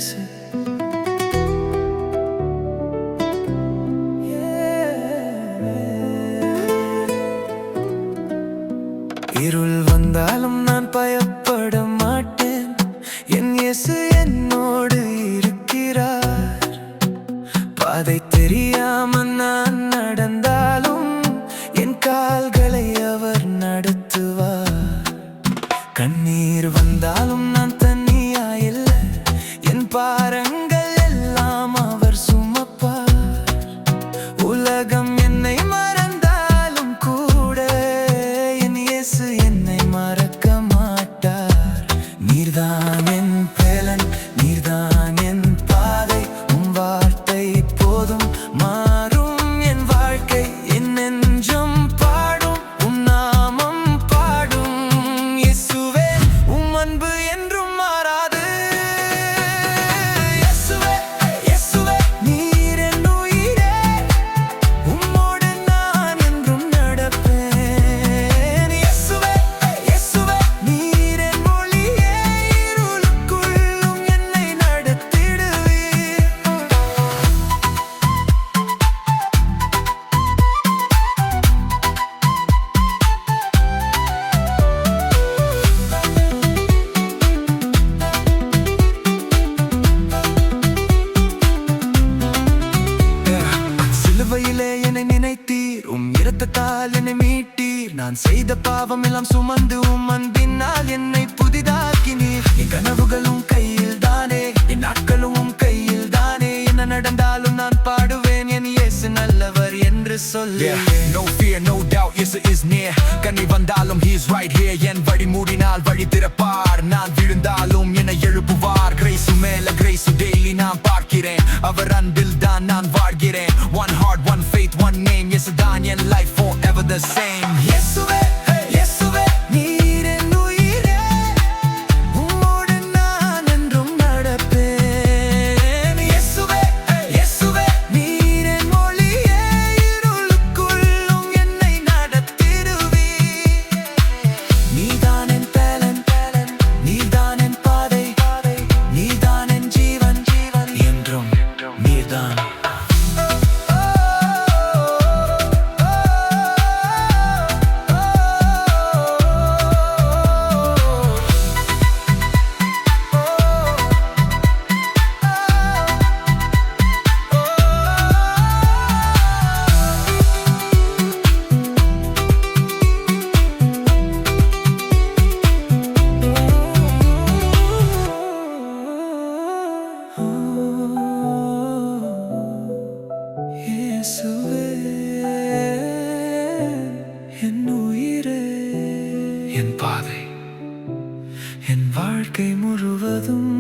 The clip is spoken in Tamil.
இயேசு. இருள் வந்தாலும் நான் பயப்பட மாட்டேன், என் இயேசு என்னோடு இருக்கிறார். பாதை தெரியாம நான் நடந்தாலும் என் கால்களை அவர் நடத்துவார். கண்ணீர் வந்தாலும் நான் தனியா இல்லை, என் பாரங்கள் எல்லாம் அவர் சுமப்பார். உலகம் என்னை மறந்தாலும் கூட என் இயேசு என்னை மறக்க மாட்டார். நீர்தான் என் பேலன், நீர்தான் என் பாதை, உம் வார்த்தை போதும் மாறும் என் வாழ்க்கை. என் நெஞ்சம் பாடும், உம் நாமம் பாடும். இயேசுவே, உம் அன்பு என்றும் மாறாது. இயேசுவே, இயேசுவே, நீர் என் உயிரே, உம்மோடு நான் என்றும் நடப்பேன். இயேசுவே, இயேசுவே, நீர் என் ஒளியே, இருளுக்குள்ளும் என்னை நடத்திடுவீர். சிலுவையிலே என்னை நினைத்தீர், உம் இரத்தத்தால் என்னை மீட்டீர். நான் செய்த பாவம் எல்லாம் சுமந்து உம் அன்பினால் என்னை புதிதாக்கினீர். என் கனவுகளும் கையில் தானே, என் நாட்களும் உம் கையில் தானே. என்ன நடந்தாலும் நான் பாடுவேன், என் இயேசு நல்லவர் என்று சொல்லி. No fear, no doubt, yes it is near. கண்ணி வந்தாலும் he is right here. என் வழி மூடினால் வழி திறப்பார். நான் விழுந்தாலும் என்னை எழுப்புவார். கிரேசு மேல கிரேசு டெய்லி நான் பார்க்கிறேன். அவர் அன்பில் தான் நான் வாழ்கிறேன். One heart, one faith, one name. Yes தான் என் life forever the same. இயேசுவே, இயேசுவே, நீர் என் உயிரே, உம்மோடு நான் என்றும் நடப்பேன். இயேசுவே, இயேசுவே, நீர் என் ஒளியே, இருளுக்குள்ளும் என்னை நடத்திடுவீர். நீதான் என் பேலன், நீதான் என் பாதை, நீதான் என் ஜீவன், என்றும் நீர்தான். இயேசுவே, என் உயிரே, என் பாதை, என் வாழ்க்கை முழுவதும்